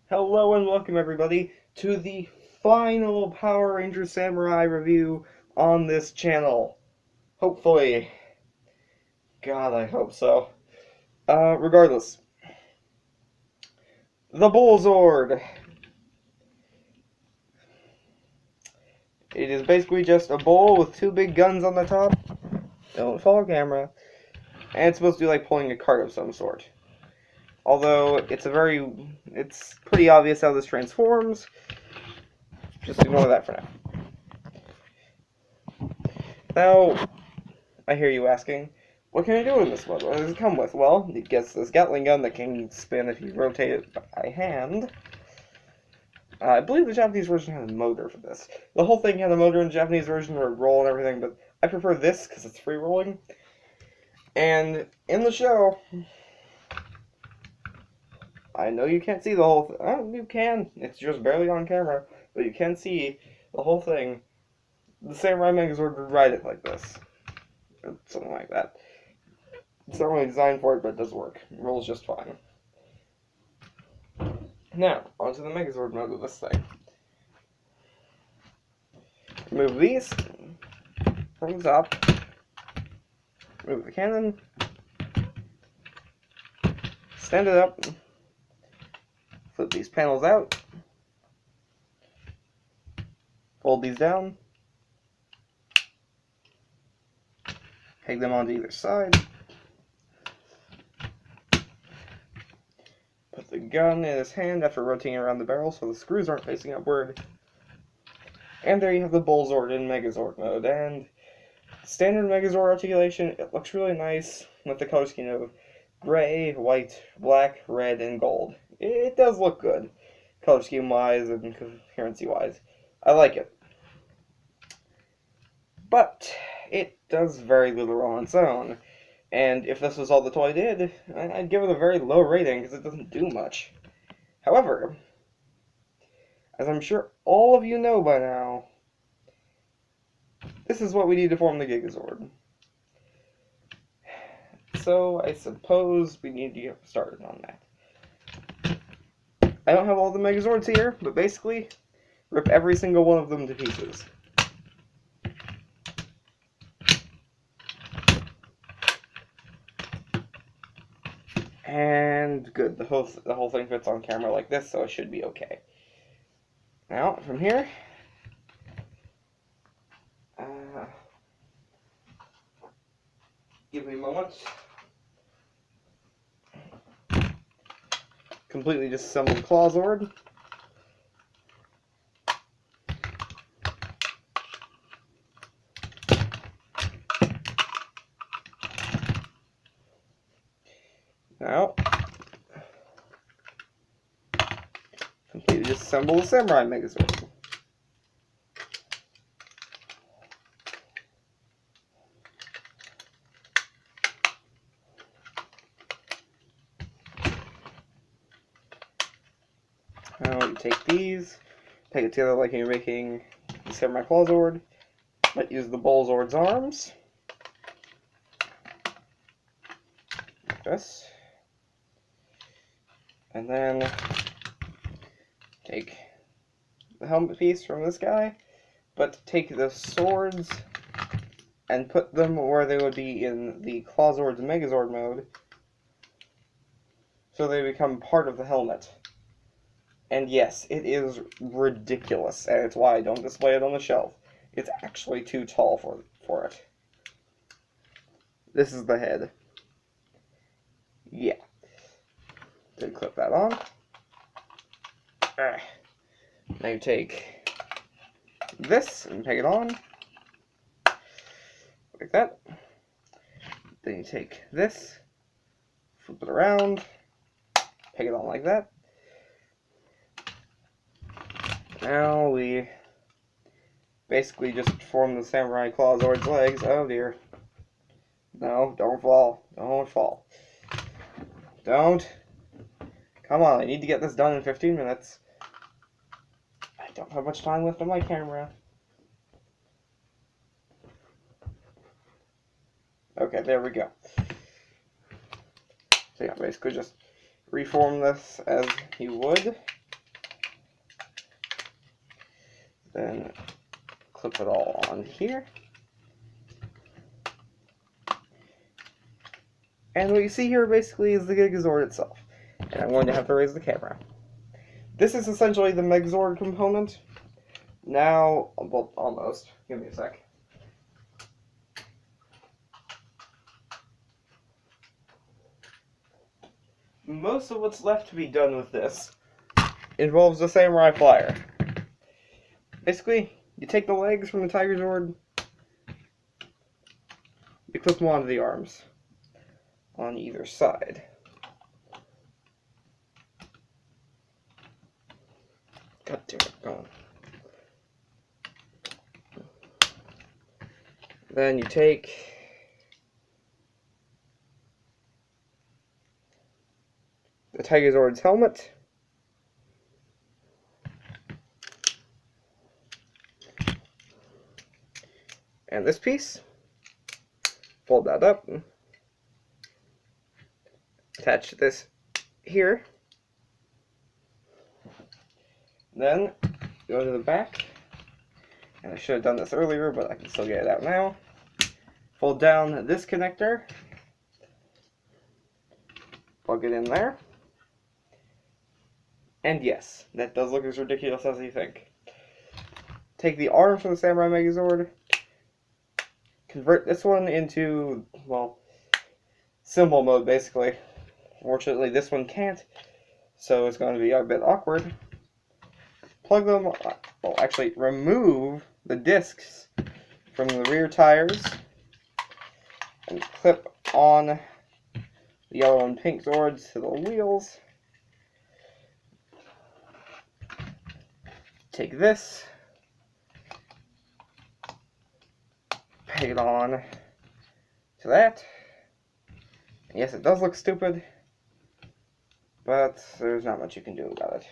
Hello and welcome everybody to the final Power Rangers Samurai review on this channel. Hopefully. God, I hope so. Regardless. The Bullzord. It is basically just a bull with two big guns on the top. Don't fall camera. And it's supposed to be like pulling a cart of some sort. Although, it's pretty obvious how this transforms. Just ignore that for now. Now, I hear you asking, what can I do in this mode? What does it come with? Well, it gets this Gatling gun that can spin if you rotate it by hand. I believe the Japanese version had a motor for this. The whole thing had a motor in the Japanese version where it would roll and everything, but I prefer this because it's free rolling. And in the show, I know you can't see the whole thing. Oh, you can. It's just barely on camera, but you can see the whole thing. The Samurai Megazord would ride it like this. Or something like that. It's not really designed for it, but it does work. It rolls just fine. Now, onto the Megazord mode of this thing. Remove these from the top. Remove the cannon. Stand it up. Flip these panels out. Fold these down. Peg them onto either side. Put the gun in his hand after rotating around the barrel so the screws aren't facing upward. And there you have the Bullzord in Megazord mode. And standard Megazord articulation, it looks really nice with the color scheme of gray, white, black, red, and gold. It does look good, color scheme wise and coherency wise. I like it. But it does very little on its own. And if this was all the toy did, I'd give it a very low rating because it doesn't do much. However, as I'm sure all of you know by now, this is what we need to form the Gigazord. So I suppose we need to get started on that. I don't have all the Megazords here, but basically, rip every single one of them to pieces. And good, the whole thing fits on camera like this, so it should be okay. Now, from here, give me a moment. Completely disassembled Clawzord. Now, completely disassemble the Samurai Megazord. Now you take these, take it together like you're making the Samurai Clawzord, but use the Bullzord's arms. Like this. And then take the helmet piece from this guy, but take the swords and put them where they would be in the Clawzord's Megazord mode, so they become part of the helmet. And yes, it is ridiculous, and it's why I don't display it on the shelf. It's actually too tall for it. This is the head. Yeah. Then clip that on. Now you take this and peg it on. Like that. Then you take this, flip it around, peg it on like that. Now we basically just form the Samurai Clawzord's legs. Oh dear. No, don't fall. Don't fall. Don't. Come on, I need to get this done in 15 minutes. I don't have much time left on my camera. Okay, there we go. So yeah, basically just reform this as you would. Then clip it all on here. And what you see here basically is the Gigazord itself. And I'm going to have to raise the camera. This is essentially the Megazord component. Now, well, almost. Give me a sec. Most of what's left to be done with this involves the Samurai Flyer. Basically, you take the legs from the Tigerzord, you clip them onto the arms on either side. God damn it, go on. Then you take the Tigerzord's helmet, and this piece, fold that up, attach this here, then go to the back, and I should have done this earlier, but I can still get it out now. Fold down this connector, plug it in there, and yes, that does look as ridiculous as you think. Take the arm from the Samurai Megazord, convert this one into, well, symbol mode basically. Fortunately, this one can't, so it's going to be a bit awkward. Plug them, well, actually remove the discs from the rear tires and clip on the yellow and pink Zords to the wheels. Take this, peg it on to that. And yes, it does look stupid, but there's not much you can do about it.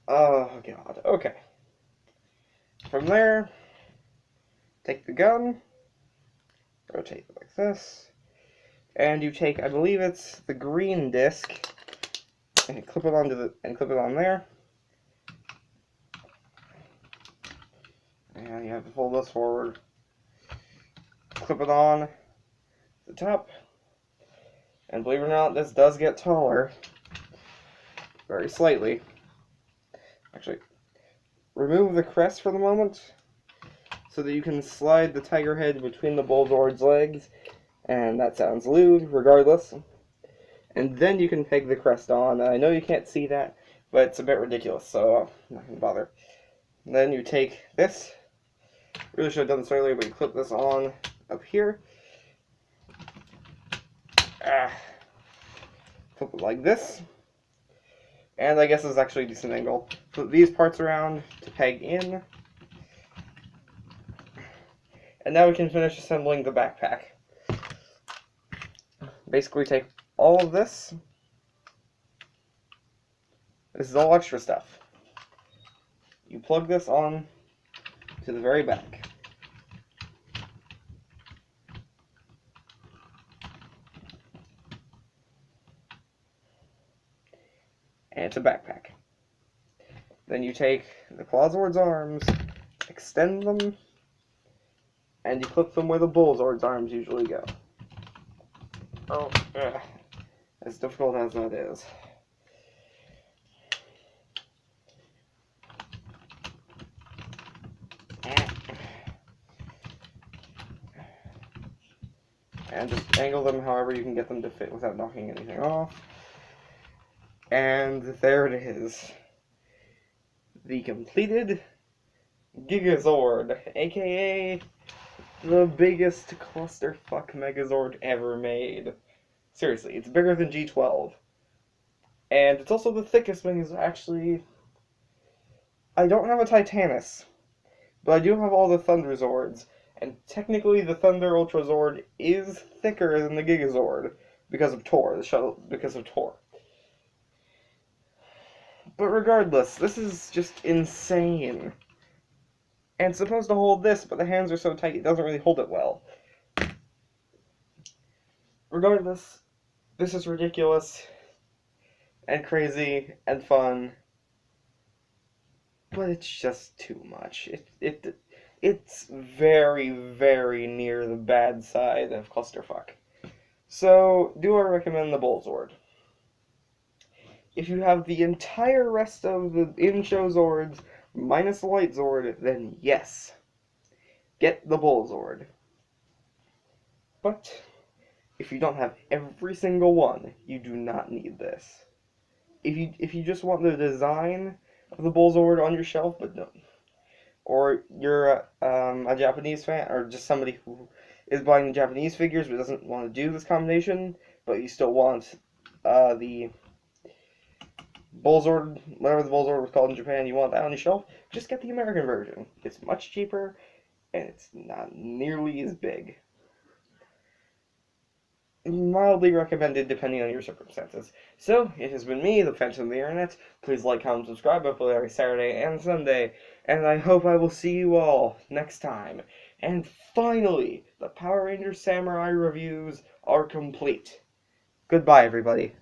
Oh god, okay. From there, take the gun, rotate it like this, and you take, I believe it's the green disc, and clip it on there. And you have to fold this forward, clip it on the top, and believe it or not, this does get taller, very slightly. Actually, remove the crest for the moment, so that you can slide the tiger head between the Bullzord's legs, and that sounds lewd, regardless. And then you can peg the crest on. I know you can't see that, but it's a bit ridiculous, so I'm not going to bother. And then you take this, really should have done this earlier, but you clip this on up here. Flip it like this. And I guess it's actually a decent angle. Flip these parts around to peg in. And now we can finish assembling the backpack. Basically take all of this. This is all extra stuff. You plug this on to the very back. And it's a backpack. Then you take the Clawzord's arms, extend them, and you clip them where the Bullzord's arms usually go. Oh, as difficult as that is. And just angle them however you can get them to fit without knocking anything off. And there it is. The completed Gigazord, aka the biggest clusterfuck Megazord ever made. Seriously, it's bigger than G12. And it's also the thickest Megazord. Actually, I don't have a Titanus, but I do have all the Thunder Zords. And technically the Thunder Ultra Zord is thicker than the Gigazord because of Tor, the shuttle, because of Tor. But regardless, this is just insane. And it's supposed to hold this, but the hands are so tight it doesn't really hold it well. Regardless, this is ridiculous, and crazy, and fun. but it's just too much. It's very, very near the bad side of clusterfuck. So, do I recommend the Bullzord? If you have the entire rest of the in-show Zords, minus the Light Zord, then yes. Get the Bullzord. But, if you don't have every single one, you do not need this. If you just want the design of the Bullzord on your shelf, but no, or you're a Japanese fan, or just somebody who is buying the Japanese figures but doesn't want to do this combination, but you still want the Bullzord, whatever the Bullzord was called in Japan, you want that on your shelf, just get the American version. It's much cheaper, and it's not nearly as big. Mildly recommended depending on your circumstances. So, it has been me, the Phantom of the Internet. Please like, comment, subscribe, upload every Saturday and Sunday, and I hope I will see you all next time. And finally, the Power Rangers Samurai reviews are complete. Goodbye, everybody.